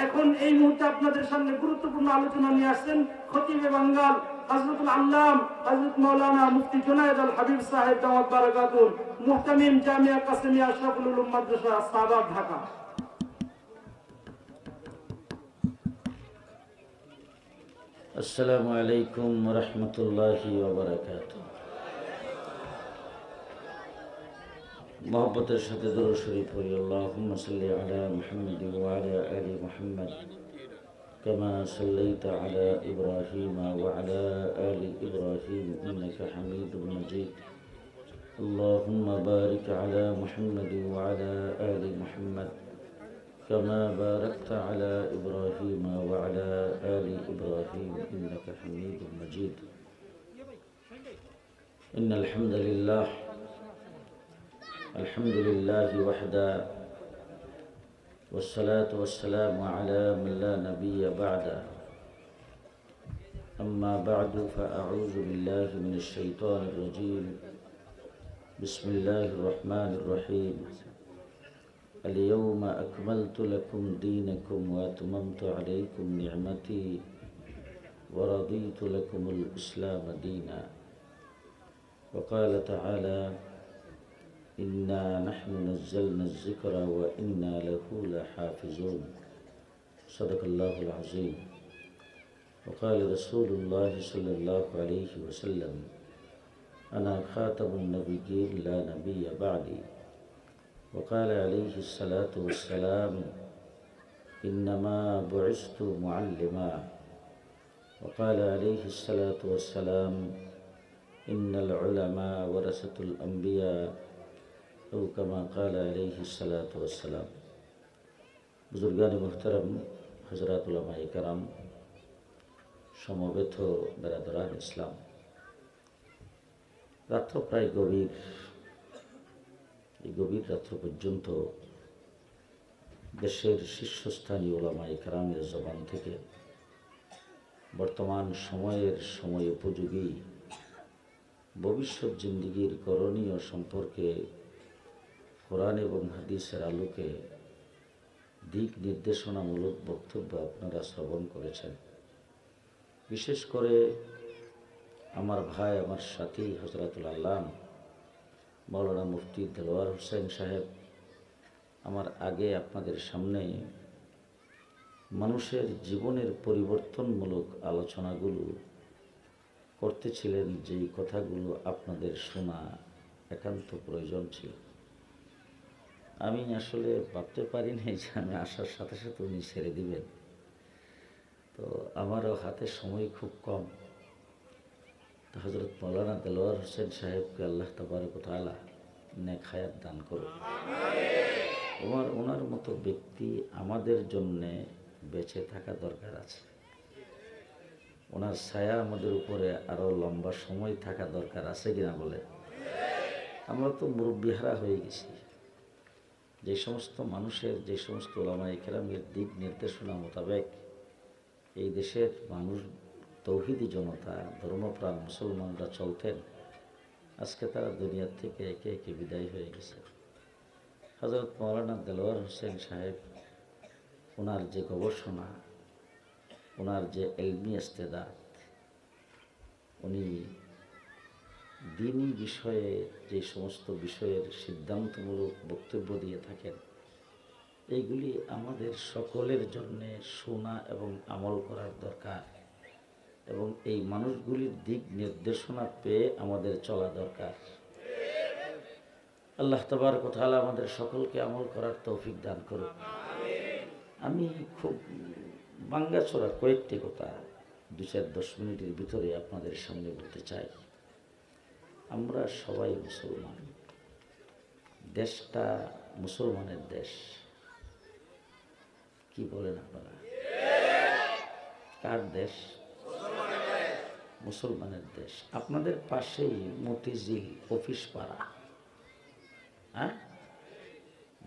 এখন এই মুহূর্তে আপনাদের সামনে গুরুত্বপূর্ণ আলোচনা নিয়ে আসছেন খতিবে বাঙ্গাল হযরতুল আল্লাম হযরত মাওলানা মুফতি জুনায়েদ আল হাবিব সাহেব দাওয়াত বারাকাতুহু, মুহতামিম জামিয়া কাসেমিয়া আশরাফুল উলুম মাদ্রাসা সাভার, ঢাকা। আসসালামু আলাইকুম ওয়া রাহমাতুল্লাহি ওয়া বারাকাতুহু। মোহব্বতের সাথে দরুদ শরীফ পড়ি। আল্লাহুম্মা সাল্লি আলা মুহাম্মাদ ওয়া আলা আলি মুহাম্মাদ কামা সাল্লাইতা আলা ইব্রাহিম ওয়া আলা আলি ইব্রাহিম ইন্নাকা হামিদুম মাজিদ। আল্লাহুম্মা বারিক আলা মুহাম্মাদ ওয়া আলা আলি মুহাম্মাদ كما باركت على إبراهيم وعلى آل إبراهيم إنك حميد مجيد. إن الحمد لله وحده، والصلاة والسلام على من لا نبي بعده. أما بعد فأعوذ بالله من الشيطان الرجيم. بسم الله الرحمن الرحيم. اليوم أكملت لكم دينكم وأتممت عليكم نعمتي ورضيت لكم الإسلام دينا. وقال تعالى: إنا نحن نزلنا الذكر وإنا له لحافظون. صدق الله العظيم. وقال رسول الله صلى الله عليه وسلم: أنا خاتم النبيين لا نبي بعدي. وقال عليه الصلاة والسلام: إنما بعثت معلما. وقال عليه الصلاة والسلام: إن العلماء ورثة الأنبياء، أو كما قال عليه الصلاة والسلام. বুজুর্গান মুহতারাম, হযরত উলামায়ে কেরাম, সমবেত বেরাদরান ইসলাম, রাত্র প্রায় গভীর। এই গভীর রাত্র পর্যন্ত দেশের শীর্ষস্থানীয় উলামায়ে কেরামের জবান থেকে বর্তমান সময় উপযোগী ভবিষ্যৎ জিন্দেগীর করণীয় সম্পর্কে কোরআন এবং হাদিসের আলোকে দিক নির্দেশনামূলক বক্তব্য আপনারা শ্রবণ করেছেন। বিশেষ করে আমার ভাই, আমার সাথী হযরতুল আল্লাম মাওলানা মুফতি দেলোয়ার হোসেন সাহেব আমার আগে আপনাদের সামনে মানুষের জীবনের পরিবর্তনমূলক আলোচনাগুলো করতেছিলেন, যেই কথাগুলো আপনাদের শোনা একান্ত প্রয়োজন ছিল। আমি আসলে ভাবতে পারি নাই যে আমি আসার সাথে সাথে উনি ছেড়ে দিবেন। তো আমারও হাতে সময় খুব কম। হযরত মাওলানা দেলোয়ার হোসেন সাহেবকে আল্লাহ তাবারক ওয়া তাআলা নেক হায়াত দান করুন। ওনার মতো ব্যক্তি আমাদের জন্যে বেঁচে থাকা দরকার আছে। ওনার ছায়া আমাদের উপরে আরো লম্বা সময় থাকা দরকার আছে কিনা বলে? আমরা তো মুরব্বিহারা হয়ে গেছি। যে সমস্ত মানুষের, যে সমস্ত উলামায়ে কেরামের দিক নির্দেশনা মোতাবেক এই দেশের মানুষ, তৌহিদি জনতা, ধর্মপ্রাণ মুসলমানরা চলতেন, আজকে তারা দুনিয়ার থেকে একে একে বিদায় হয়ে গেছে। হযরত মাওলানা দেলোয়ার হোসেন সাহেব, ওনার যে গবেষণা, ওনার যে ইলমি ইস্তেদাদ, উনি দ্বীনি বিষয়ে যে সমস্ত বিষয়ের সিদ্ধান্তমূলক বক্তব্য দিয়ে থাকেন, এইগুলি আমাদের সকলের জন্যে শোনা এবং আমল করার দরকার, এবং এই মানুষগুলির দিক নির্দেশনা পেয়ে আমাদের চলা দরকার। আল্লাহ তাবারক ওয়া তাআলা আমাদের সকলকে আমল করার তৌফিক দান করুন। আমি খুব ভাঙ্গাচোরা কয়েকটি কথা 2-10 মিনিটের ভিতরে আপনাদের সামনে বলতে চাই। আমরা সবাই মুসলমান, দেশটা মুসলমানের দেশ। কি বলেন আপনারা? কার দেশ? মুসলমানের দেশ। আপনাদের পাশেই মতিঝিল অফিস পাড়া। হ্যাঁ,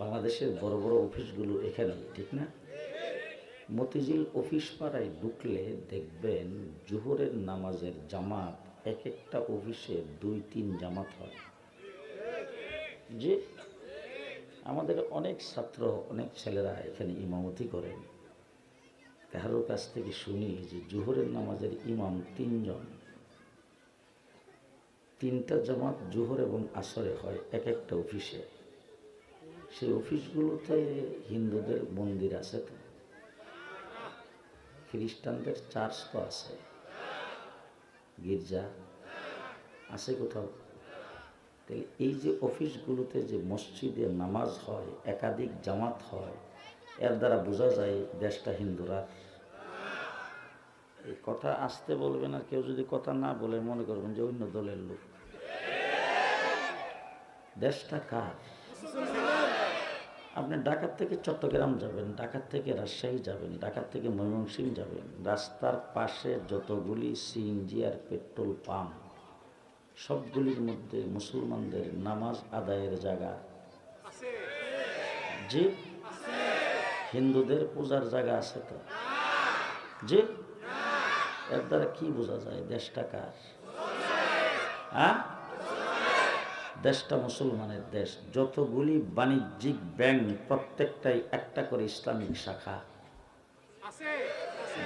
বাংলাদেশের বড় বড় অফিসগুলো এখানে, ঠিক না? মতিঝিল অফিস পাড়ায় ঢুকলে দেখবেন জোহরের নামাজের জামাত এক একটা অফিসে 2-3 জামাত হয়। যে আমাদের অনেক ছাত্র, অনেক ছেলেরা এখানে ইমামতি করেন। কারোর কাছ থেকে শুনি যে জোহরের নামাজের ইমাম তিনজন, তিনটা জামাত জোহর এবং আসরে হয় এক একটা অফিসে। সেই অফিসগুলোতে হিন্দুদের মন্দির আছে, তো খ্রিস্টানদের চার্চ তো আছে, গির্জা আছে কোথাও? তাহলে এই যে অফিসগুলোতে যে মসজিদে নামাজ হয়, একাধিক জামাত হয়, এর দ্বারা বোঝা যায় দেশটা হিন্দুরা। এই কথা আসতে বলবেন, আর কেউ যদি কথা না বলে মনে করবেন যে অন্য দলের লোক। দেশটা কার? আপনি ঢাকার থেকে চট্টগ্রাম যাবেন, ঢাকার থেকে রাজশাহী যাবেন, ঢাকার থেকে ময়মনসিংহ যাবেন, রাস্তার পাশে যতগুলি সিএনজি আর পেট্রোল পাম্প, সবগুলির মধ্যে মুসলমানদের নামাজ আদায়ের জায়গা, যে হিন্দুদের পূজার জায়গা আছে তো, যে এর দ্বারা কি বোঝা যায় দেশটা কার? হ্যাঁ, দেশটা মুসলমানের দেশ। যতগুলি বাণিজ্যিক ব্যাংক, প্রত্যেকটাই একটা করে ইসলামিক শাখা,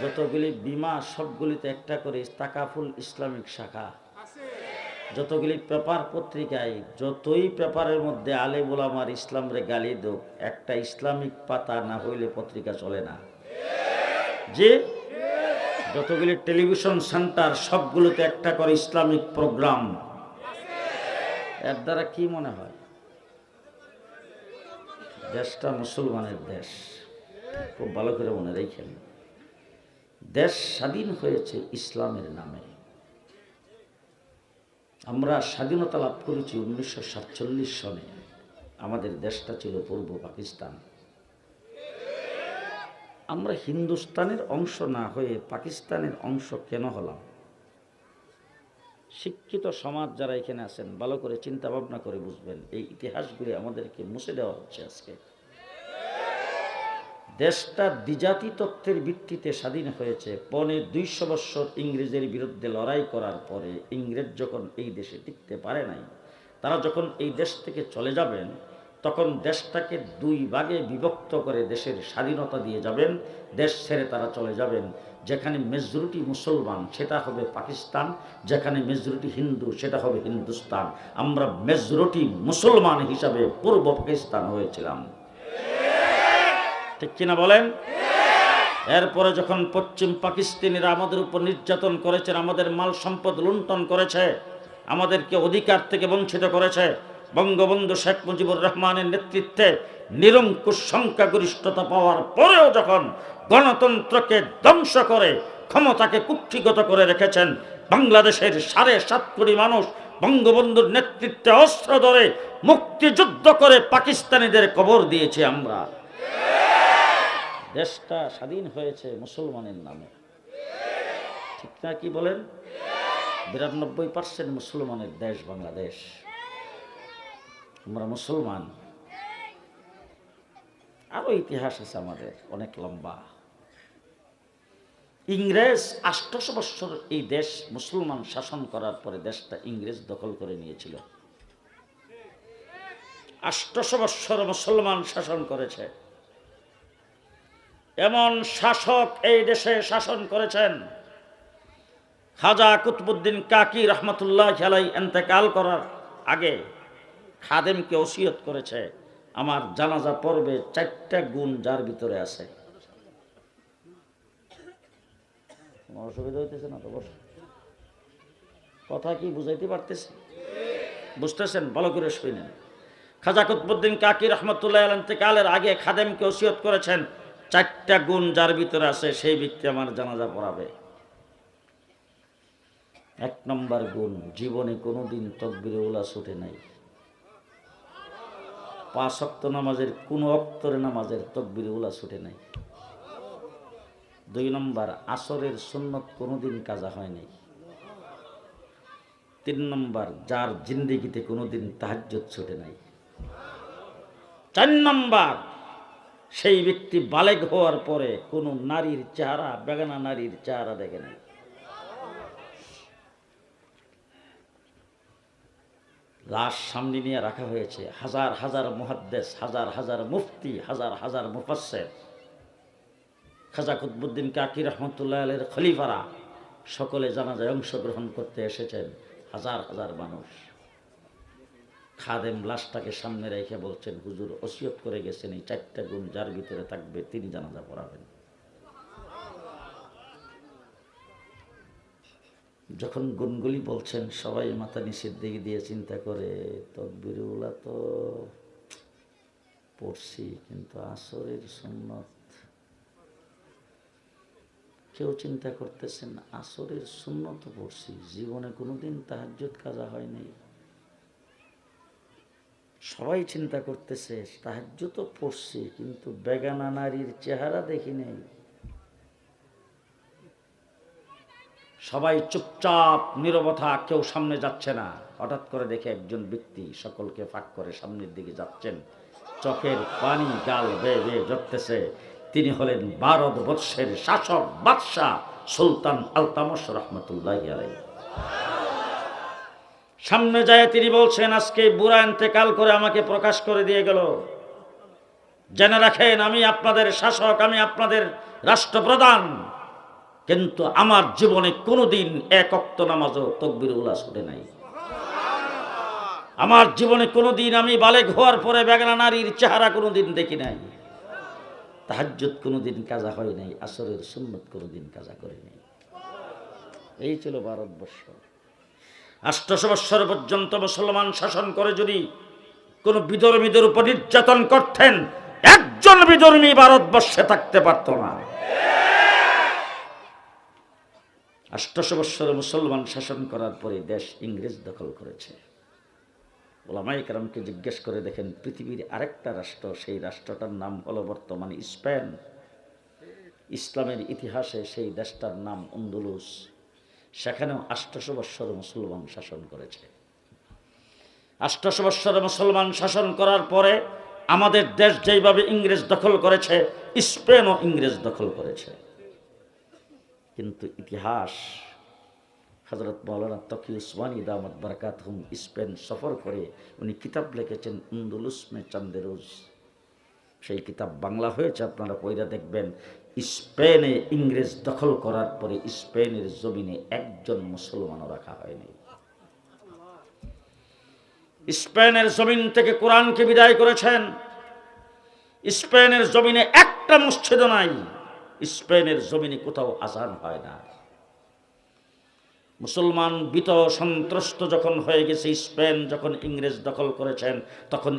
যতগুলি বিমা, সবগুলিতে একটা করে তাকাফুল ইসলামিক শাখা, যতগুলি পেপার পত্রিকায়, যতই পেপারের মধ্যে আলেম ওলামার ইসলামরে গালি দোক, একটা ইসলামিক পাতা না হইলে পত্রিকা চলে না। যে যতগুলি টেলিভিশন সেন্টার, সবগুলোতে একটা করে ইসলামিক প্রোগ্রাম। এর দ্বারা কি মনে হয় দেশটা মুসলমানের দেশ? খুব ভালো করে মনে রেখেন, দেশ স্বাধীন হয়েছে ইসলামের নামে। আমরা স্বাধীনতা লাভ করেছি 1947 সনে। আমাদের দেশটা ছিল পূর্ব পাকিস্তান। আমরা হিন্দুস্তানের অংশ না হয়ে পাকিস্তানের অংশ কেন হলাম? শিক্ষিত সমাজ যারা এখানে আছেন, ভালো করে চিন্তা ভাবনা করে বুঝবেন, এই ইতিহাসগুলি আমাদেরকে মুছে দেওয়া হচ্ছে আজকে। দেশটা দ্বিজাতি তত্ত্বের ভিত্তিতে স্বাধীন হয়েছে। 250 বৎসর ইংরেজের বিরুদ্ধে লড়াই করার পরে ইংরেজ যখন এই দেশে টিকতে পারে নাই, তারা যখন এই দেশ থেকে চলে যাবেন, তখন দেশটাকে 2 ভাগে বিভক্ত করে দেশের স্বাধীনতা দিয়ে যাবেন। দেশ ছেড়ে তারা চলে যাবেন। যেখানে মেজরিটি মুসলমান সেটা হবে পাকিস্তান, যেখানে মেজরিটি হিন্দু সেটা হবে হিন্দুস্তান। আমরা মেজরিটি মুসলমান হিসাবে পূর্ব পাকিস্তান হয়েছিলাম, ঠিক কিনা বলেন? এরপরে যখন পশ্চিম পাকিস্তানিরা আমাদের উপর নির্যাতন করেছেন, আমাদের মাল সম্পদ লুণ্ঠন করেছে, আমাদেরকে অধিকার থেকে বঞ্চিত করেছে, বঙ্গবন্ধু শেখ মুজিবুর রহমানের নেতৃত্বে নিরঙ্কুশ সংখ্যাগরিষ্ঠতা পাওয়ার পরেও যখন গণতন্ত্রকে ধ্বংস করে ক্ষমতাকে কুক্ষিগত করে রেখেছেন, বাংলাদেশের 7.5 কোটি মানুষ বঙ্গবন্ধুর নেতৃত্বে অস্ত্র ধরে মুক্তিযুদ্ধ করে পাকিস্তানিদের কবর দিয়েছি আমরা। দেশটা স্বাধীন হয়েছে মুসলমানের নামে, ঠিক না? কি বলেন? 92% মুসলমানের দেশ বাংলাদেশ। আমরা মুসলমান। আরো ইতিহাস আছে আমাদের অনেক লম্বা। ইংরেজ 800 বৎসর এই দেশ মুসলমান শাসন করার পরে দেশটা ইংরেজ দখল করে নিয়েছিল। 800 বৎসর মুসলমান শাসন করেছে। এমন শাসক এই দেশে শাসন করেছেন, খাজা কুতুবউদ্দিন কাকি রহমতুল্লাহ আলাইহি ইন্তেকাল করার আগে খাদেমকে ওসিয়ত করেছে, আমার জানাজা পড়বে 4টা গুণ যার ভিতরে আছে। অসুবিধা হইতেছে না তো? কথা কি বুঝাইতে পারতেছে? বুঝতেছেন? ভালো করে শুনেন। খাজা কুতুবউদ্দিন কাকি রহমতুল্লাহ আলাইহি ইন্তেকালের আগে খাদেমকে ওসিয়ত করেছেন, 4টা গুণ যার ভিতরে আছে সেই ব্যক্তি আমার জানাজা পড়াবে। 1 নম্বর গুণ, জীবনে কোনোদিন তাকবীরে উলা ছুটে নাই। 5 ওয়াক্ত নামাজের কোন অক্তরে নামাজের তাকবীরে উলা ছুটে নাই। 2 নম্বর, আসরের সুন্নত কোনোদিন কাজা হয় নাই। 3 নম্বর, যার জিন্দেগিতে কোনোদিন তাহাজ্জুদ ছুটে নাই। 4 নম্বর, সেই ব্যক্তি বালেগ হওয়ার পরে কোনো নারীর চেহারা, বেগানা নারীর চেহারা দেখে নাই। লাশ সামনে নিয়ে রাখা হয়েছে, হাজার হাজার মুহাদ্দিস, হাজার হাজার মুফতি, হাজার হাজার মুফাসসির। খাজা কুতুবউদ্দিন কাকি রহমতুল্লাহ আলাইহির খলিফারা সকলে জানাজায় অংশগ্রহণ করতে এসেছেন, হাজার হাজার মানুষ। খাদেম লাশটাকে সামনে রেখে বলছেন, হুজুর ওসিয়ত করে গেছেন এই 4টা গুণ যার ভিতরে থাকবে তিনি জানাজা পড়াবেন। যখন গুণগুলি বলছেন সবাই মাথা নিচের দিকে দিয়ে চিন্তা করে, তাকবীরুল্লাহ তো পড়ছি কিন্তু আসরের সুন্নত। কেউ চিন্তা করতেছেন আসরের সুন্নত পড়ছি, জীবনে কোনোদিন তাহাজ্জুদ কাজা হয় নাই। সবাই চিন্তা করতেছে তাহাজ্জুদ তো পড়ছি কিন্তু বেগানা নারীর চেহারা দেখি নাই। সবাই চুপচাপ নীরবতা, কেউ সামনে যাচ্ছে না। হঠাৎ করে দেখে একজন ব্যক্তি সকলকে ফাঁক করে সামনের দিকে যাচ্ছেন, চোখের পানি গাল বেয়ে বেয়ে ঝরতেছে। তিনি হলেন ভারতবর্ষের শাসক বাদশাহ সুলতান আলতামশ রহমতুল্লাহি আলাইহি। সামনে যায় তিনি বলছেন, আজকে বুড়া ইন্তেকাল করে আমাকে প্রকাশ করে দিয়ে গেল। জেনে রাখেন আমি আপনাদের শাসক, আমি আপনাদের রাষ্ট্রপ্রধান, কিন্তু আমার জীবনে কোনোদিন এক ওয়াক্ত নামাজও তাকবীরুল্লাহ ছুটে নাই। আমার জীবনে কোনোদিন আমি বালেগ হওয়ার পরে বেগানা নারীর চেহারা কোনোদিন দেখি নাই। তাহাজ্জুদ কোনোদিন কাজা হয় নাই, আসরের সুন্নত কোনোদিন কাজা করে নাই। এই ছিল ভারতবর্ষ। 800 বৎসর পর্যন্ত মুসলমান শাসন করে যদি কোন বিধর্মীদের উপর নির্যাতন করতেন, একজন বিধর্মী ভারতবর্ষে থাকতে পারত না। 800 বৎসর মুসলমান শাসন করার পরে দেশ ইংরেজ দখল করেছে। ওলামায়ে কেরামকে জিজ্ঞেস করে দেখেন, পৃথিবীর আরেকটা রাষ্ট্র, সেই রাষ্ট্রটার নাম হলো বর্তমানে স্পেন। ইসলামের ইতিহাসে সেই দেশটার নাম আন্দলুস। সেখানেও 800 বৎসর মুসলমান শাসন করেছে। 800 বৎসর মুসলমান শাসন করার পরে আমাদের দেশ যেইভাবে ইংরেজ দখল করেছে, স্পেনও ইংরেজ দখল করেছে। কিন্তু ইতিহাস, হযরত মাওলানা তকি উসমানী দামাত বারাকাতুহুম স্পেন সফর করে উনি কিতাব লিখেছেন আন্দলুস মে চাঁদে রোজ। সেই কিতাব বাংলা হয়েছে, আপনারা পড়ে দেখবেন। স্পেনে ইংরেজ দখল করার পরে স্পেনের জমিনে একজন মুসলমানও রাখা হয়নি। স্পেনের জমিন থেকে কোরআনকে বিদায় করেছেন। স্পেনের জমিনে একটা মসজিদ নাই। স্পেনের জমিনে কোথাও আযান হয় না। মুসলমান ভীত সন্ত্রস্ত যখন হয়ে গেছে, স্পেন যখন ইংরেজ দখল করেছেন, তখন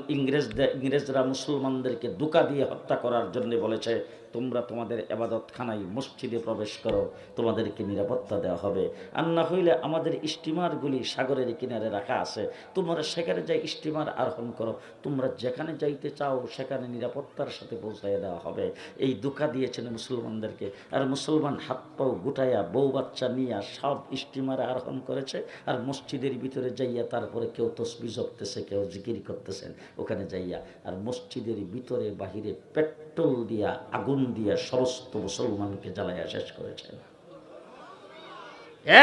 ইংরেজরা মুসলমানদেরকে ধোঁকা দিয়ে হত্যা করার জন্য বলেছে, তোমরা তোমাদের ইবাদতখানায় মসজিদে প্রবেশ করো, তোমাদেরকে নিরাপত্তা দেওয়া হবে। আর না হইলে আমাদের স্টিমারগুলি সাগরের কিনারে রাখা আছে, তোমরা সেখানে যাই স্টিমার আরোহণ করো, তোমরা যেখানে যাইতে চাও সেখানে নিরাপত্তার সাথে পৌঁছাইয়া দেওয়া হবে। এই ধোঁকা দিয়েছেন মুসলমানদেরকে। আর মুসলমান হাত পাও গুটাইয়া বউ বাচ্চা নিয়ে সব স্টিমারে আরোহণ করেছে। আর মসজিদের ভিতরে যাইয়া তারপরে কেউ তসবিহ জপতেছে, কেউ জিকির করতেছেন ওখানে যাইয়া। আর মসজিদের ভিতরে বাহিরে পেট্রোল দিয়া আগুন দিয়া সমস্ত মুসলমানকে জ্বালাইয়া শেষ করেছেন।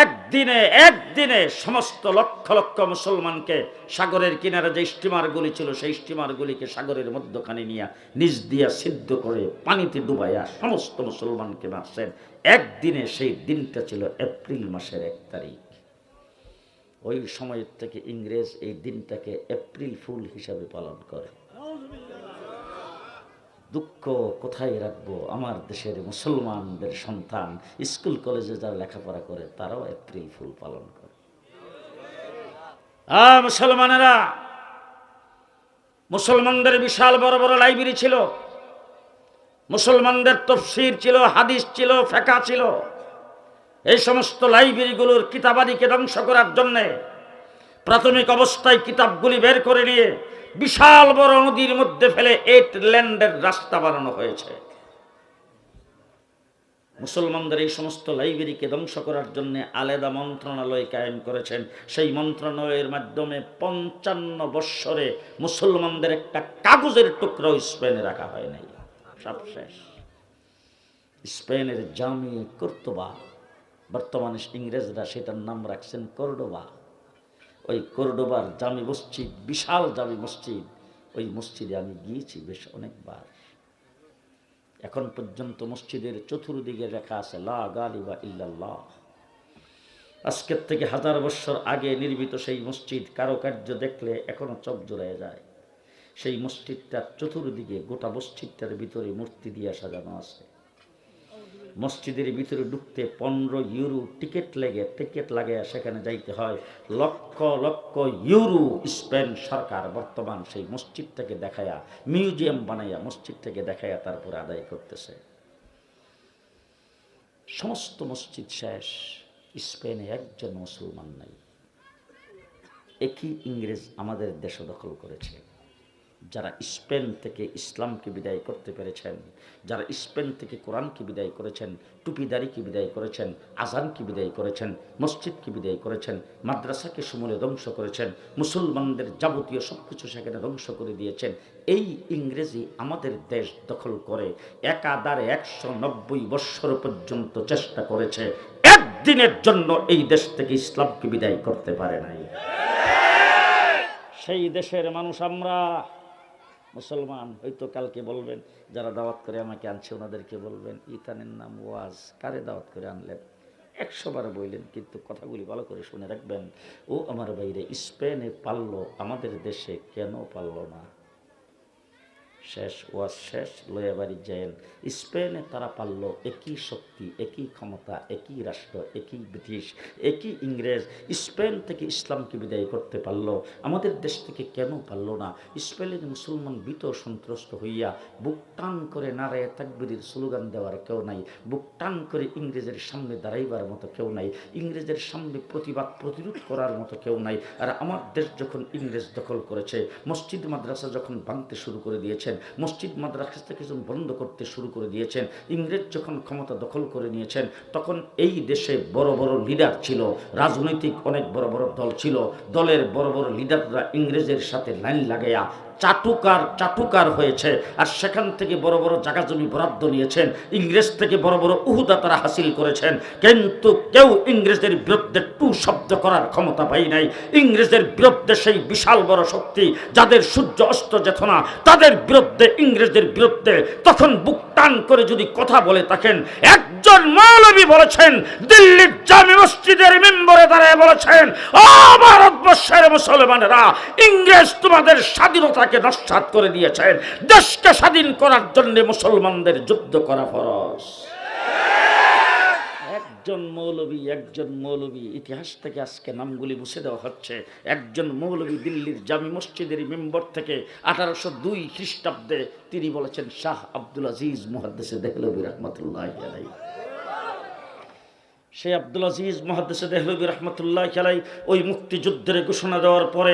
একদিনে সমস্ত লক্ষ লক্ষ মুসলমানকে সাগরের কিনারে যে স্টিমারগুলি ছিল, সেই স্টিমারগুলিকে সাগরের মধ্যখানে নিয়ে নিচ দিয়া সিদ্ধ করে পানিতে ডুবাইয়া সমস্ত মুসলমানকে মারছেন। একদিনে, সেই দিনটা ছিল এপ্রিল মাসের 1 তারিখ। ওই সময়ের থেকে ইংরেজ এই দিনটাকে এপ্রিল ফুল হিসাবে পালন করে। দুঃখ কোথায় রাখবো, আমার দেশের মুসলমানদের সন্তান স্কুল কলেজে যারা লেখাপড়া করে তারাও এপ্রিল ফুল পালন করে। মুসলমানেরা, মুসলমানদের বিশাল বড় বড় লাইব্রেরি ছিল, মুসলমানদের তাফসীর ছিল, হাদিস ছিল, ফিকহ ছিল। এই সমস্ত লাইব্রেরিগুলোর কিতাবাদিকে ধ্বংস করার জন্য প্রাথমিক অবস্থায় কিতাবগুলি বের করে নিয়ে বিশাল বড় নদীর মধ্যে ফেলে 8 ল্যান্ডের রাস্তা বানানো হয়েছে। মুসলমানদের এই সমস্ত লাইব্রেরিকে ধ্বংস করার জন্য আলাদা মন্ত্রণালয় কায়েম করেছেন। সেই মন্ত্রণালয়ের মাধ্যমে 55 বৎসরে মুসলমানদের একটা কাগজের টুকরো স্পেনে রাখা হয় নাই। সব শেষ। স্পেনের জামি কর্দোবা, বর্তমানে ইংরেজরা সেটার নাম রাখছেন কর্ডোবা। ওই কর্ডোবার জামি মসজিদ, বিশাল জামি মসজিদ, ওই মসজিদে আমি গিয়েছি বেশ অনেকবার। এখন পর্যন্ত মসজিদের চতুর্দিকে লেখা আছে লা গালিবা ইল্লাল্লাহ। আজকের থেকে 1000 বছর আগে নির্মিত সেই মসজিদ কারুকার্য দেখলে এখনো চোখ জুড়িয়ে যায়। সেই মসজিদটার চতুর্দিকে, গোটা মসজিদটার ভিতরে মূর্তি দিয়ে সাজানো আছে। মসজিদের ভিতরে ঢুকতে 15 ইউরো টিকিট লাগে, সেখানে যাইতে হয়। লক্ষ লক্ষ ইউরো স্পেন সরকার বর্তমান সেই মসজিদটাকে দেখায়া, মিউজিয়াম বানাইয়া মসজিদটাকে দেখায়া তারপরে আদায় করতেছে। সমস্ত মসজিদ শেষ, স্পেনে একজন মুসলমান নাই। একই ইংরেজ আমাদের দেশ দখল করেছে। যারা স্পেন থেকে ইসলামকে বিদায় করতে পেরেছেন, যারা স্পেন থেকে কোরআনকে বিদায় করেছেন, টুপিদারিকে বিদায় করেছেন, আজানকে বিদায় করেছেন, মসজিদকে বিদায় করেছেন, মাদ্রাসাকে সমূলে ধ্বংস করেছেন, মুসলমানদের যাবতীয় সব কিছু সেখানে ধ্বংস করে দিয়েছেন। এই ইংরেজি আমাদের দেশ দখল করে একাধারে 190 বৎসর পর্যন্ত চেষ্টা করেছে, একদিনের জন্য এই দেশ থেকে ইসলামকে বিদায় করতে পারে নাই। সেই দেশের মানুষ আমরা মুসলমান। হয়তো কালকে বলবেন, যারা দাওয়াত করে আমাকে আনছে ওনাদেরকে বলবেন, ইতানের নাম ওয়াজ, কারে দাওয়াত করে আনলেন? 100 বার বললেন, কিন্তু কথাগুলি ভালো করে শুনে রাখবেন। ও আমার বাইরে, স্পেনে পারলো, আমাদের দেশে কেন পারলো না? শেষ, ওয়াজ শেষ, লয়া বাড়ি যায়েন। স্পেনে তারা পারলো, একই শক্তি, একই ক্ষমতা, একই রাষ্ট্র, একই ব্রিটিশ, একই ইংরেজ। স্পেন থেকে ইসলামকে বিদায় করতে পারলো, আমাদের দেশ থেকে কেন পারলো না? স্পেনের মুসলমান ভীত সন্ত্রস্ত হইয়া বুক টান করে নারায়ে তাকবীরের স্লোগান দেওয়ার কেউ নাই, বুক টান করে ইংরেজের সামনে দাঁড়াইবার মতো কেউ নাই, ইংরেজের সামনে প্রতিরোধ করার মতো কেউ নাই। আর আমার দেশ যখন ইংরেজ দখল করেছে, মসজিদ মাদ্রাসা যখন ভাঙতে শুরু করে দিয়েছে, মসজিদ মাদ্রাসাকে যখন বন্ধ করতে শুরু করে দিয়েছেন, ইংরেজ যখন ক্ষমতা দখল করে নিয়েছেন, তখন এই দেশে বড় বড় লিডার ছিল, রাজনৈতিক অনেক বড় বড় দল ছিল। দলের বড় বড় লিডাররা ইংরেজের সাথে লাইন লাগাইয়া চাটুকার হয়েছে, আর সেখান থেকে বড় বড় জায়গা জমি বরাদ্দ নিয়েছেন, ইংরেজ থেকে বড় বড় উহুদা তারা হাসিল করেছেন। কিন্তু কেউ ইংরেজের বিরুদ্ধে টু শব্দ করার ক্ষমতা পাই নাই। ইংরেজের বিরুদ্ধে সেই বিশাল বড় শক্তি, যাদের সূর্য অস্ত যেত না, তাদের বিরুদ্ধে, ইংরেজের বিরুদ্ধে তখন বুক টান করে যদি কথা বলে থাকেন, একজন মৌলবী বলেছেন, দিল্লির জামে মসজিদের মেম্বরে দাঁড়িয়ে বলেছেন, ও ভারতবর্ষের মুসলমানেরা, ইংরেজ তোমাদের স্বাধীনতাকে নস্যাৎ করে দিয়েছেন, দেশকে স্বাধীন করার জন্য মুসলমানদের যুদ্ধ করা ফরজ। একজন মৌলবী, ইতিহাস থেকে আজকে নামগুলি মুছে দেওয়া হচ্ছে। একজন মৌলবী দিল্লির জামি মসজিদের মেম্বর থেকে 1802 খ্রিস্টাব্দে তিনি বলেছেন, শাহ আব্দুল আজিজ মুহাদ্দিসে দেহলভী রাহমাতুল্লাহি আলাইহি। সেই আব্দুল আজিজ মুহাদ্দিসে দেহলভী রাহমাতুল্লাহি আলাইহি ওই মুক্তিযুদ্ধের ঘোষণা দেওয়ার পরে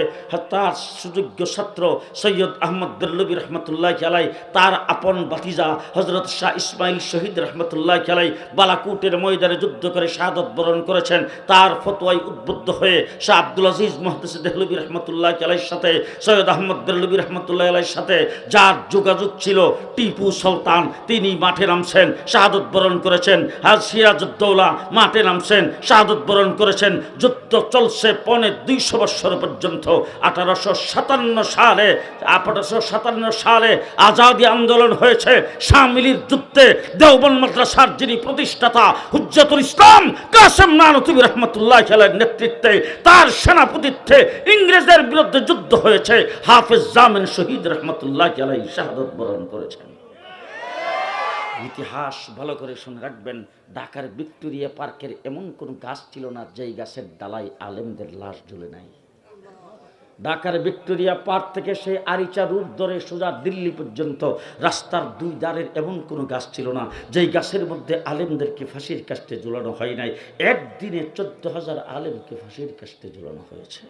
তার সুযোগ্য ছাত্র সৈয়দ আহমদ দেহলভী রাহমাতুল্লাহি আলাইহি, তার আপন ভাতিজা হযরত শাহ ইসমাইল শহীদ রাহমাতুল্লাহি আলাইহি বালাকুটের ময়দানে যুদ্ধ করে শাহাদত বরণ করেছেন। তার ফতোয়ায় উদ্বুদ্ধ হয়ে শাহ আব্দুল আজিজ মুহাদ্দিসে দেহলভী রাহমাতুল্লাহি আলাইহির সাথে, সৈয়দ আহমদ দেহলভী রাহমাতুল্লাহি আলাইহির সাথে যার যোগাযোগ ছিল, টিপু সুলতান, তিনি মাঠে নামছেন, শাহাদত বরণ করেছেন। হাজ সিরাজউদ্দৌলা মাঠে নামছেন, শাহাদত বরণ করেছেন। যুদ্ধ চলছে 250 বৎসর পর্যন্ত। 1857 সালে আজাদী আন্দোলন হয়েছে। শামিলির যুদ্ধে দেওবন্দ মাদ্রাসার যিনি প্রতিষ্ঠাতা হুজ্জাতুল ইসলাম কাসেম নানতুবী রাহমাতুল্লাহি আলাইহির নেতৃত্বে, তার সেনাপতিত্বে ইংরেজদের বিরুদ্ধে যুদ্ধ হয়েছে। হাফেজ জামিন শহীদ রাহমাতুল্লাহি আলাইহি শাহাদত বরণ করেছেন। ইতিহাস ভালো করে শুনে রাখবেন, ঢাকার ভিক্টোরিয়া পার্কের এমন কোন গাছ ছিল না যেই গাছের ডালায় আলেমদের লাশ ঝুলে নাই। ঢাকার ভিক্টোরিয়া পার্ক থেকে সেই আরিচা রোড ধরে সোজা দিল্লি পর্যন্ত রাস্তার 2 ধারের এমন কোনো গাছ ছিল না যেই গাছের মধ্যে আলেমদেরকে ফাঁসির কাস্টে ঝুলানো হয় নাই। একদিনে 14,000 আলেমকে ফাঁসির কাস্টে ঝুলানো হয়েছে।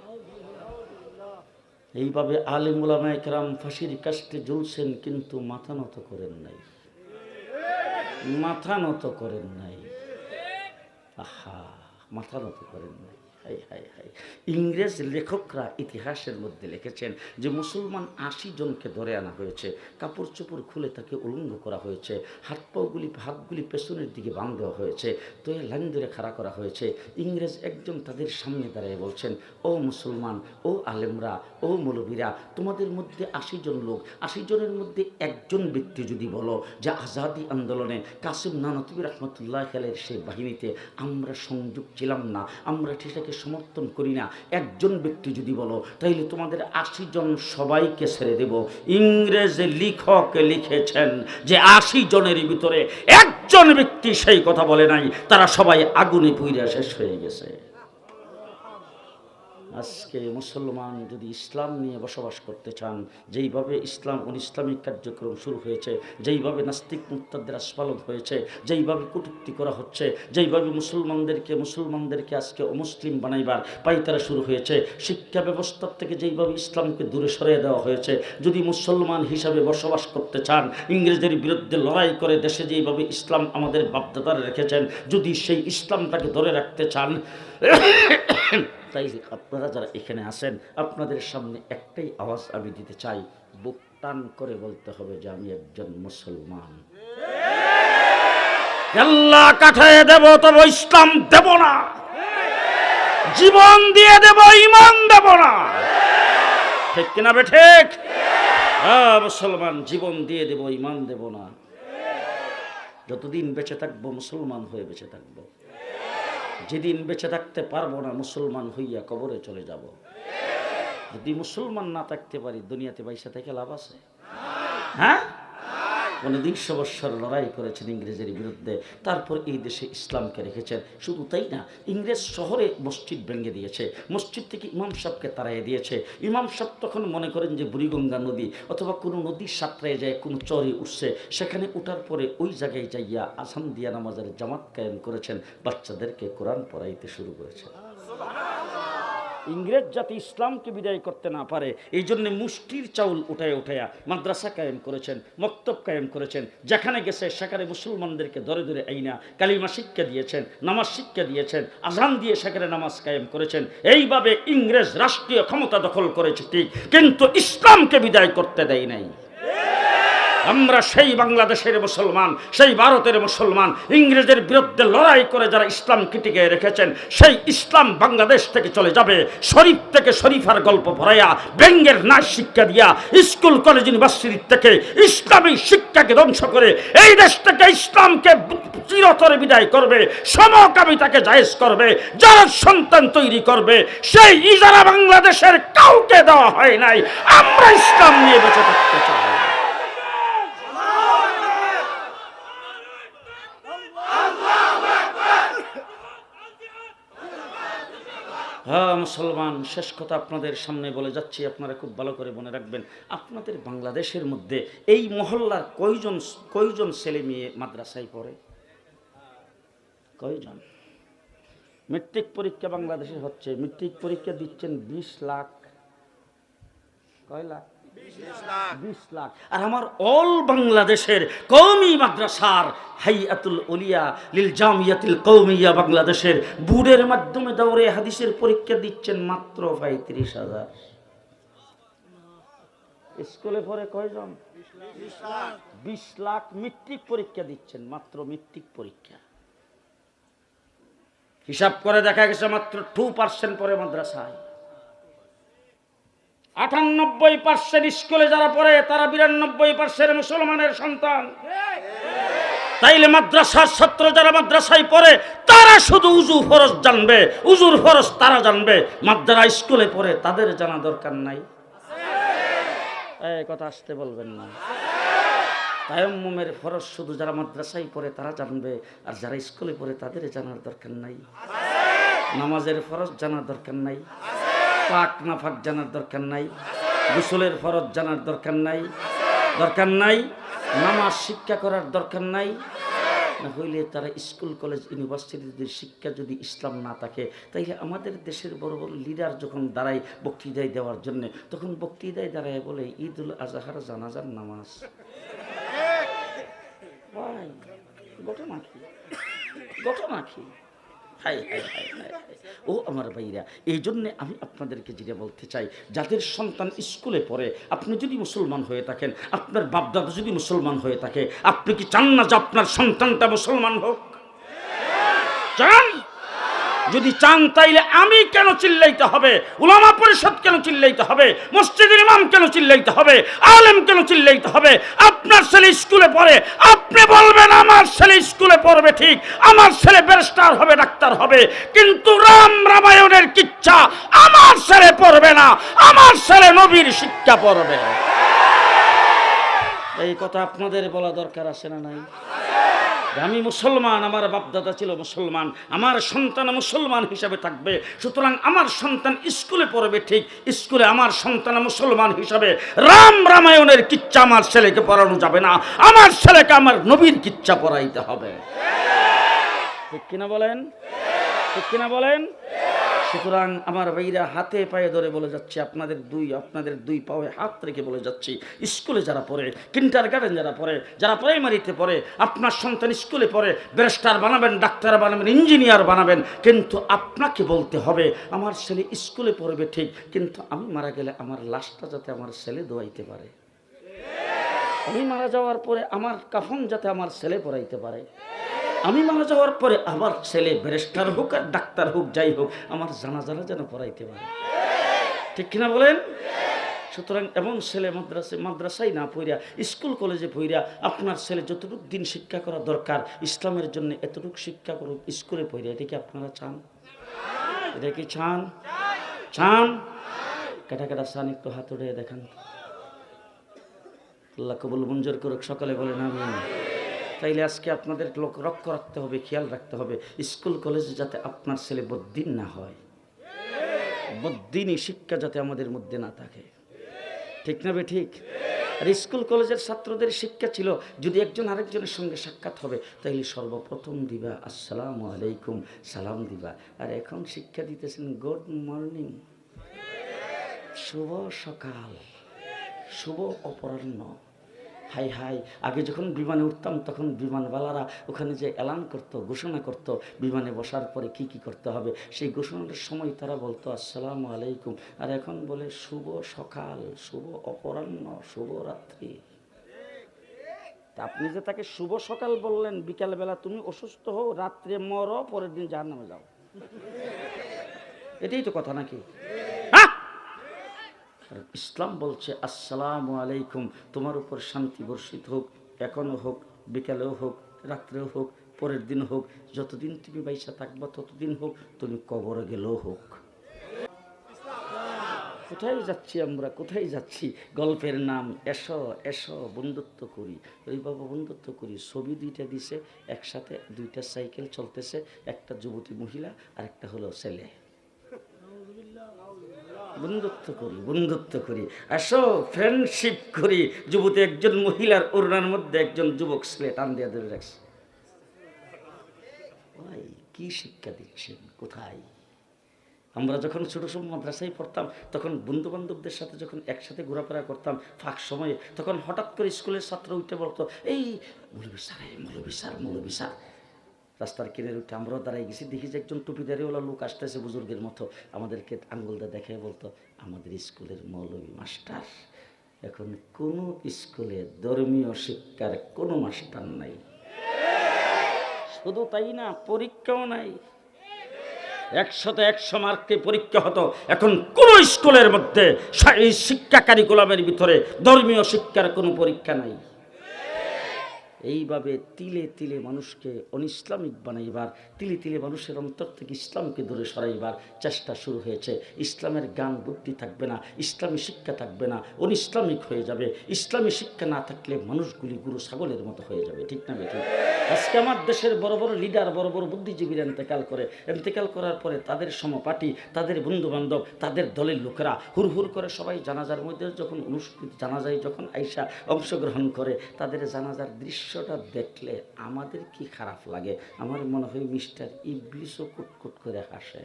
এইভাবে আলেম উলামায়ে কেরাম ফাঁসির কাস্টে ঝুলছেন, কিন্তু মাথা নত করেন নাই, মাথা নত করেন নাই। আহা, মাথা নত করেন নাই। ইংরেজ লেখকরা ইতিহাসের মধ্যে লিখেছেন যে মুসলমান 80 জনকে ধরে আনা হয়েছে, কাপড় চোপড় খুলে তাকে উলঙ্গ করা হয়েছে, হাতগুলি পেছনের দিকে বাঁধ দেওয়া হয়েছে, তো লাইন ধরে খাড়া করা হয়েছে। ইংরেজ একজন তাদের সামনে দাঁড়িয়ে বলছেন, ও মুসলমান, ও আলেমরা, ও মৌলবীরা, তোমাদের মধ্যে 80 জন লোক, 80 জনের মধ্যে একজন ব্যক্তি যদি বলো যে আজাদি আন্দোলনে কাসিম নানতুবি রহমতুল্লাহ আলাইহির সেই বাহিনীতে আমরা সংযোগ ছিলাম না, আমরা সেটাকে সমর্থন করি না, একজন ব্যক্তি যদি বলো, তাইলে তোমাদের 80 জন সবাইকে ছেড়ে দেব। ইংরেজ লেখক লিখেছেন যে 80 জনের ভিতরে একজন ব্যক্তি সেই কথা বলে নাই, তারা সবাই আগুনে পুড়ে শেষ হয়ে গেছে। আজকে মুসলমান যদি ইসলাম নিয়ে বসবাস করতে চান, যেইভাবে ইসলাম ইসলামিক কার্যক্রম শুরু হয়েছে, যেইভাবে নাস্তিক মুরতাদদের আস্ফালন হয়েছে, যেইভাবে কটূক্তি করা হচ্ছে, যেইভাবে মুসলমানদেরকে আজকে অমুসলিম বানাইবার পাইতারা শুরু হয়েছে, শিক্ষা ব্যবস্থার থেকে যেইভাবে ইসলামকে দূরে সরিয়ে দেওয়া হয়েছে, যদি মুসলমান হিসাবে বসবাস করতে চান, ইংরেজের বিরুদ্ধে লড়াই করে দেশে যেইভাবে ইসলাম আমাদের বাপদাদারা রেখেছেন, যদি সেই ইসলামটাকে ধরে রাখতে চান, তাই আপনারা যারা এখানে আছেন, আপনাদের সামনে একটাই আওয়াজ আমি দিতে চাই, বুক টান করে বলতে হবে যে আমি একজন মুসলমান। আল্লাহ কাঠায় দেব তবে ইসলাম দেব না, জীবন দিয়ে দেব, ঈমান দেব না। ঠিক কিনা বে ঠিক? হ্যাঁ মুসলমান, জীবন দিয়ে দেব, ঈমান দেব না। যতদিন বেঁচে থাকবো মুসলমান হয়ে বেঁচে থাকবো, যেদিন বেঁচে থাকতে পারবো না মুসলমান হইয়া কবরে চলে যাব। যদি মুসলমান না থাকতে পারি দুনিয়াতে পয়সা থেকে লাভ আছে? হ্যাঁ, 150 বৎসর লড়াই করেছেন ইংরেজের বিরুদ্ধে, তারপর এই দেশে ইসলামকে রেখেছেন। শুধু তাই না, ইংরেজ শহরে মসজিদ ভেঙে দিয়েছে, মসজিদ থেকে ইমাম সাহেবকে তাড়াইয়ে দিয়েছে। ইমাম সাহেব তখন মনে করেন যে বুড়িগঙ্গা নদী অথবা কোনো নদীর সাঁতরায় যায়, কোনো চরে উঠছে, সেখানে উঠার পরে ওই জায়গায় যাইয়া আসান দিয়া নামাজের জামাত কায়েম করেছেন, বাচ্চাদেরকে কোরআন পড়াইতে শুরু করেছেন। ইংরেজ যাতে ইসলামকে বিদায় করতে না পারে, এই জন্য মুষ্টির চাউল উঠায়া মাদ্রাসা কায়েম করেছেন, মক্তব কায়েম করেছেন। যেখানে গেছে সেখানে মুসলমানদেরকে ধরে ধরে আইনা কালিমা শিক্ষা দিয়েছেন, নামাজ শিক্ষা দিয়েছেন, আজান দিয়ে সেখানে নামাজ কায়েম করেছেন। এইভাবে ইংরেজ রাষ্ট্রীয় ক্ষমতা দখল করেছে ঠিক, কিন্তু ইসলামকে বিদায় করতে দেয় নাই। আমরা সেই বাংলাদেশের মুসলমান, সেই ভারতের মুসলমান, ইংরেজের বিরুদ্ধে লড়াই করে যারা ইসলামকে টিকে রেখেছেন, সেই ইসলাম বাংলাদেশ থেকে চলে যাবে। শরীফ থেকে শরীফার গল্প ভরাইয়া, ব্যঙ্গের নাচ শিক্ষা দিয়া, স্কুল কলেজ ইউনিভার্সিটি থেকে ইসলামী শিক্ষাকে ধ্বংস করে এই দেশ থেকে ইসলামকে চিরতরে বিদায় করবে, সমকামিতাকে জায়েজ করবে, যারা সন্তান তৈরি করবে, সেই ইজারা বাংলাদেশের কাউকে দেওয়া হয় নাই। আমরা ইসলাম নিয়ে বেঁচে থাকতে চাই। হ্যাঁ মুসলমান, শেষ কথা আপনাদের সামনে বলে যাচ্ছি, আপনারা খুব ভালো করে মনে রাখবেন। আপনাদের বাংলাদেশের মধ্যে এই মহল্লার কয়জন ছেলে মেয়ে মাদ্রাসায় পড়ে? কয়জন? মেট্রিক পরীক্ষা বাংলাদেশে হচ্ছে, মেট্রিক পরীক্ষা দিচ্ছেন 20 লাখ। কয় লাখ? 20 লাখ। আর আমার অল বাংলাদেশের কওমি মাদ্রাসার হাইয়াতুল উলিয়া লিল জামিয়াতিল কওমিয়া বাংলাদেশের বোর্ডের মাধ্যমে দাওরে হাদিসের পরীক্ষা দিচ্ছেন মাত্র 35,000। স্কুলে পড়ে কয়জন? 20 লাখ। মেট্রিক পরীক্ষা দিচ্ছেন, মাত্র মেট্রিক পরীক্ষা। হিসাব করে দেখা গেছে মাত্র 2% পড়ে মাদ্রাসায়। 98% স্কুলে যারা পড়ে তারা 92% মুসলমানের সন্তান। তাইলে মাদ্রাসার ছাত্র যারা মাদ্রাসায় পড়ে তারা শুধু উজু ফরজ জানবে, উজুর ফরজ তারা জানবে। মাদ্রাসা স্কুলে পড়ে তাদের জানা দরকার নাই। এই কথা আসতে বলবেন না। তায়াম্মুমের ফরজ শুধু যারা মাদ্রাসায় পড়ে তারা জানবে, আর যারা স্কুলে পড়ে তাদের জানার দরকার নাই। নামাজের ফরজ জানার দরকার নাই, পাক না ফাক জানার দরকার নাই, গোসলের ফরজ জানার দরকার নাই, নামাজ শিক্ষা করার দরকার নাই। না হইলে তারা স্কুল কলেজ ইউনিভার্সিটির শিক্ষা যদি ইসলাম না থাকে, তাইলে আমাদের দেশের বড় বড় লিডার যখন দাঁড়ায় বক্তৃতায় দেওয়ার জন্য, তখন বক্তৃতায় দাঁড়ায় বলে ঈদুল আজহার জানাজার নামাজ। ঘটনা কি? হাই হাই হাই হাই হাই। ও আমার ভাইরা, এই জন্যে আমি আপনাদেরকে যেটা বলতে চাই, যাদের সন্তান স্কুলে পড়ে, আপনি যদি মুসলমান হয়ে থাকেন, আপনার বাপদাদা যদি মুসলমান হয়ে থাকে, আপনি কি চান না যে আপনার সন্তানটা মুসলমান হোক? চান? যদি চান তাইলে আমি কেন চিল্লাইতে হবে? উলামা পরিষদ কেন চিল্লাইতে হবে? মসজিদের ইমাম কেন চিল্লাইতে হবে? আলেম কেন চিল্লাইতে হবে? আপনার ছেলে স্কুলে পড়ে, আপনি বলবেন আমার ছেলে স্কুলে পড়বে ঠিক, আমার ছেলে ব্যারিস্টার হবে, ডাক্তার হবে, কিন্তু রামায়ণের কিচ্ছা আমার ছেলে পড়বে না, আমার ছেলে নবীর শিক্ষা পড়বে। এই কথা আপনাদের বলা দরকার আছে না নাই? আমি মুসলমান, আমার বাপদাদা ছিল মুসলমান, আমার সন্তান মুসলমান হিসাবে থাকবে, সুতরাং আমার সন্তান স্কুলে পড়বে ঠিক, স্কুলে আমার সন্তান মুসলমান হিসাবে রামায়ণের কিচ্ছা আমার ছেলেকে পড়ানো যাবে না, আমার ছেলেকে আমার নবীর কিচ্ছা পড়াইতে হবে। ঠিক কিনা বলেন? ঠিক কিনা বলেন? সুতরাং আমার ভাইরা, হাতে পায়ে ধরে বলে যাচ্ছি, আপনাদের দুই পায়ে হাত রেখে বলে যাচ্ছি, স্কুলে যারা পড়ে, কিন্ডারগার্টেন যারা পড়ে, যারা প্রাইমারিতে পড়ে, আপনার সন্তান স্কুলে পড়ে, ব্যারিস্টার বানাবেন, ডাক্তার বানাবেন, ইঞ্জিনিয়ার বানাবেন, কিন্তু আপনাকে বলতে হবে আমার ছেলে স্কুলে পড়বে ঠিক, কিন্তু আমি মারা গেলে আমার লাশটা যাতে আমার ছেলে দোয়াইতে পারে, আমি মারা যাওয়ার পরে আমার কাফন যাতে আমার ছেলে পড়াইতে পারে, আমি মারা যাওয়ার পরে আমার ছেলে ব্যারিস্টার হোক আর ডাক্তার হোক, যাই হোক, আমার জানাজানা যেন পড়াইতে পারে। ঠিক কিনা বলেন? সুতরাং এমন ছেলে মাদ্রাসায় না পড়িয়া, স্কুল কলেজে পড়িয়া, আপনার ছেলে যতটুকু দিন শিক্ষা করা দরকার ইসলামের জন্য এতটুকু শিক্ষা করুক স্কুলে পড়িয়া। এটা কি আপনারা চান? এটা কি চান? চান? কাটা কাটা চান? একটু হাত উঠে দেখান। আল্লাহ কবুল মঞ্জুর করুক, সকলে বলেন আমিন। তাইলে আজকে আপনাদের লক্ষ্য রাখতে হবে, খেয়াল রাখতে হবে, স্কুল কলেজে যাতে আপনার ছেলে বদ্দিন না হয়, বদ্দিনী শিক্ষা যাতে আমাদের মধ্যে না থাকে। ঠিক না বে ঠিক? আর স্কুল কলেজের ছাত্রদের শিক্ষা ছিল, যদি একজন আরেকজনের সঙ্গে সাক্ষাৎ হবে তাইলে সর্বপ্রথম দিবা আসসালামু আলাইকুম, সালাম দিবা। আর এখন শিক্ষা দিতেছেন গুড মর্নিং, শুভ সকাল, শুভ অপরাহ্ন। হাই হাই, আগে যখন বিমানে উঠতাম তখন বিমানওয়ালারা ওখানে যে এলান করতো, ঘোষণা করতো, বিমানে বসার পরে কি কি করতে হবে, সেই ঘোষণার সময় তারা বলতো আসসালামু আলাইকুম। আর এখন বলে শুভ সকাল, শুভ অপরাহ্ন, শুভ রাত্রি। আপনি যে তাকে শুভ সকাল বললেন, বিকালবেলা তুমি অসুস্থ হও, রাত্রে মরো, পরের দিন জাহান্নামে যাও, এটাই তো কথা নাকি? ইসলাম বলছে আসসালামু আলাইকুম, তোমার উপর শান্তি বর্ষিত হোক, এখনো হোক, বিকালেও হোক, রাত্রেও হোক, পরের দিন হোক, যতদিন তুমি বাইসা থাকবা ততদিন হোক, তুমি কবরে গেলেও হোক। কোথায় যাচ্ছি আমরা, কোথায় যাচ্ছি? গল্পের নাম এসো এসো বন্ধুত্ব করি। ওই বাবা বন্ধুত্ব করি, ছবি দুইটা দিছে একসাথে, দুইটা সাইকেল চলতেছে, একটা যুবতী মহিলা আর একটা হলো ছেলে। বন্ধুত্ব করি, বন্ধুত্ব করি, আসো ফ্রেন্ডশিপ করি। যুবতী একজন মহিলার ওড়নার মধ্যে একজন যুবক ছেলে টান দিয়ে ধরে রাখছে। ভাই কি শিক্ষা দিচ্ছেন? কোথায়? আমরা যখন ছোট সময় মাদ্রাসায় পড়তাম তখন বন্ধু বান্ধবদের সাথে যখন একসাথে ঘোরাফেরা করতাম ফাঁক সময়ে, তখন হঠাৎ করে স্কুলের ছাত্র উঠে বলতো এই মৌলভী স্যার, এই মৌলভী স্যার, মৌলভী স্যার। রাস্তার কিনে উঠে আমরাও দাঁড়াই গেছি, দেখি যে একজন টুপিদারিওয়ালা লোক আসতেছে বুজুর্গের মতো, আমাদেরকে আঙ্গুলটা দেখে বলতো আমাদের স্কুলের মৌলভী মাস্টার। এখন কোনো স্কুলে ধর্মীয় শিক্ষার কোনো মাস্টার নাই, শুধু তাই না, পরীক্ষাও নাই। 100 মার্কে পরীক্ষা হতো, এখন কোন স্কুলের মধ্যে শিক্ষা কারিকুলামের ভিতরে ধর্মীয় শিক্ষার কোনো পরীক্ষা নাই। এইভাবে তিলে তিলে মানুষকে অনিসলামিক বানাইবার, তিলে তিলে মানুষের অন্তর থেকে ইসলামকে দূরে সরাইবার চেষ্টা শুরু হয়েছে। ইসলামের জ্ঞান বুদ্ধি থাকবে না, ইসলামী শিক্ষা থাকবে না, অনিসলামিক হয়ে যাবে। ইসলামী শিক্ষা না থাকলে মানুষগুলি গুরু ছাগলের মতো হয়ে যাবে। ঠিক না বেঠিক? আজকে আমার দেশের বড় বড় লিডার, বড় বড় বুদ্ধিজীবীরা এন্তেকাল করার পরে তাদের সমপাঠী, তাদের বন্ধু বান্ধব, তাদের দলের লোকেরা হুর করে সবাই জানাজার মধ্যে যখন জানাজায় যখন আইসা অংশগ্রহণ করে, তাদের জানাজার দৃশ্যটা দেখলে আমাদের কি খারাপ লাগে। আমার মনে হয় মিস্টার ইবলিসও কুটকুট করে হাসে।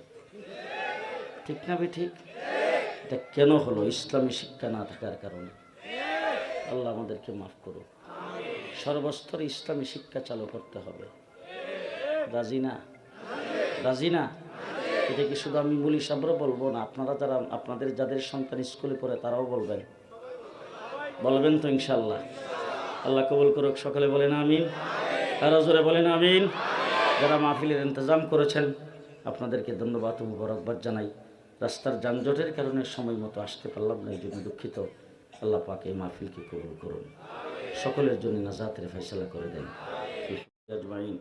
ঠিক না বেঠিক? এটা কেন হলো? ইসলামী শিক্ষা না থাকার কারণে। আল্লাহ আমাদেরকে মাফ করুক। সর্বস্তরে ইসলামী শিক্ষা চালু করতে হবে। রাজি না? রাজি না? এটা কি শুধু আমি মুলি সাহেবরা বলবো না, আপনারা যারা আপনাদের যাদের সন্তান স্কুলে পড়ে তারাও বলবেন? বলবেন তো ইনশাল্লাহ? আল্লাহ কবুল করুক, সকলে বলেন আমিন, আরো জোরে বলেন আমিন। যারা মাহফিলের ইন্তজাম করেছেন আপনাদেরকে ধন্যবাদ ও মুবারকবাদ জানাই। রাস্তার যানজটের কারণে সময় মতো আসতে পারলাম না, এই জন্য দুঃখিত। আল্লাহ পাক এই মাহফিলকে কবুল করুন, সকলের জন্য নাজাতের ফয়সালা করে দেন। আজমাইন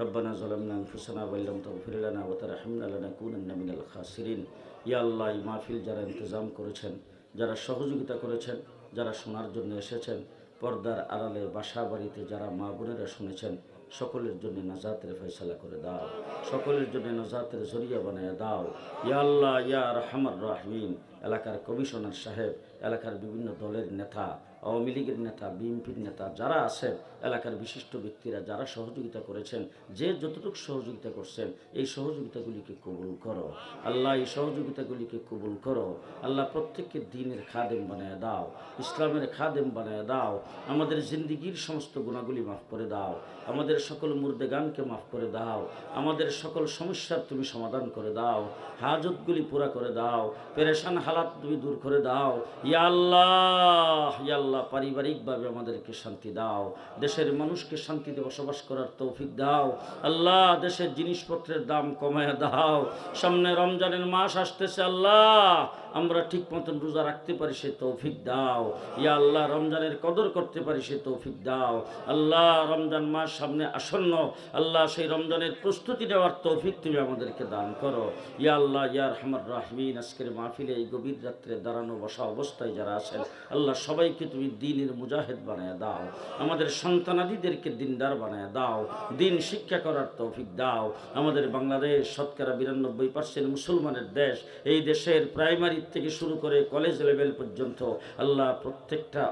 রব্বানা যালামনা আনফুসানা ওয়া ইল্লাম তাগফির লানা ওয়া তারহামনা লানাকুনান্না মিনাল খাসিরিন। ইয়া আল্লাহ, এই মাহফিল যারা ইন্তজাম করেছেন, যারা সহযোগিতা করেছেন, যারা শোনার জন্য এসেছেন, পর্দার আড়ালে বাসা বাড়িতে যারা মা বোনেরা শুনেছেন, সকলের জন্য নাজাতের ফয়সালা করে দাও, সকলের জন্য নাজাতের জরিয়া বানায় দাও। ইয়া আল্লাহ ইয়া আরহামার রাহিমিন। এলাকার কমিশনার সাহেব, এলাকার বিভিন্ন দলের নেতা, আওয়ামী লীগের নেতা, বিএনপির নেতা যারা আছেন, এলাকার বিশিষ্ট ব্যক্তিরা যারা সহযোগিতা করেছেন, যে যতটুকু সহযোগিতা করছেন, এই সহযোগিতাগুলিকে কবুল করো আল্লাহ, এই সহযোগিতাগুলিকে কবুল করো আল্লাহ। প্রত্যেককে দ্বীনের খাদেম বানায় দাও, ইসলামের খাদেম বানায় দাও। আমাদের জিন্দিগির সমস্ত গুণাগুলি মাফ করে দাও, আমাদের সকল মুর্দেগানকে মাফ করে দাও, আমাদের সকল সমস্যার তুমি সমাধান করে দাও, হাজতগুলি পুরা করে দাও, পেরেশান হালাত তুমি দূর করে দাও। ইয়া আল্লাহ ইয়া আল্লাহ, পারিবারিকভাবে আমাদেরকে শান্তি দাও, দেশের মানুষকে শান্তিতে বসবাস করার তৌফিক দাও আল্লাহ। দেশের জিনিসপত্রের দাম কমায় দাও। সামনে রমজানের মাস আসতেছে আল্লাহ, আমরা ঠিক মতন রোজা রাখতে পারি সে তৌফিক দাও। ইয়া আল্লাহ, রমজানের কদর করতে পারি সে তৌফিক দাও আল্লাহ। রমজান মাস সামনে আসন্ন আল্লাহ, সেই রমজানের প্রস্তুতি নেওয়ার তৌফিক তুমি আমাদেরকে দান করো ইয়া আল্লাহ ইয়া আরহামার রাহিমিন। আজকের মাহফিলে এই গভীর রাত্রে দাঁড়ানো বসা অবস্থায় যারা আছেন আল্লাহ, সবাইকে তুমি দ্বীনের মুজাহিদ বানায় দাও, আমাদের সন্তানাদিদেরকে দিনদার বানায় দাও, দিন শিক্ষা করার তৌফিক দাও। আমাদের বাংলাদেশ শতকরা 92% মুসলমানের দেশ, এই দেশের প্রাইমারি থেকে শুরু করে কলেজ লেভেল পর্যন্ত আল্লাহ প্রত্যেকটা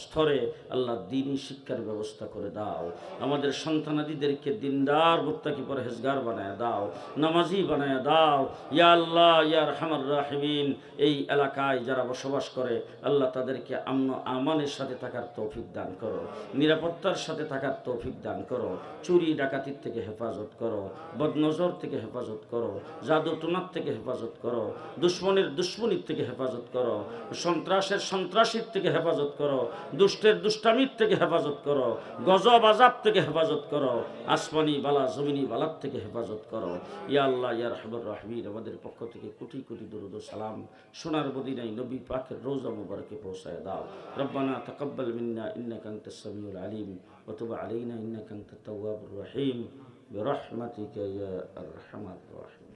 স্তরে আল্লাহ দ্বীনি শিক্ষার ব্যবস্থা করে দাও। আমাদের সন্তানাদিদেরকে দিনদার মুত্তাকি পরহেজগার বানায় দাও, নামাজি বানায় দাও ইয়া আল্লাহ ইয়া আরহামার রাহিমিন। এই এলাকায় যারা বসবাস করে আল্লাহ, তাদেরকে আমন আমানের সাথে থাকার তৌফিক দান করো, নিরাপত্তার সাথে থাকার তৌফিক দান করো, চুরি ডাকাতির থেকে হেফাজত করো, বদনজর থেকে হেফাজত করো, জাদু টুনার থেকে হেফাজত করো, দুশ্মনের দুশ্মনির থেকে হেফাজত করো, সন্ত্রাসের সন্ত্রাসীর থেকে হেফাজত করো, দুষ্টের দুষ্টামির থেকে হেফাজত করো, গজব আজাব থেকে হেফাজত করো, আসমানি বালা জমিনি বালার থেকে হেফাজত করো ইয়া আল্লাহ ইয়া রাহমার রাহিমিন। আমাদের পক্ষ থেকে কোটি কোটি দরুদ ও সালাম সোনার মদিনায় নবী পাকের রওজা মুবারকে পৌঁছায় দাও। রব্বানা তাকাব্বাল মিন্না ইন্নাকা আনতাস সামিউল আলিম ওয়া তুব আলাইনা ইন্নাকা আনতাত তাওয়াবুর রহিম বিরহমাতিকা ইয়া আরহামার রাহিমিন।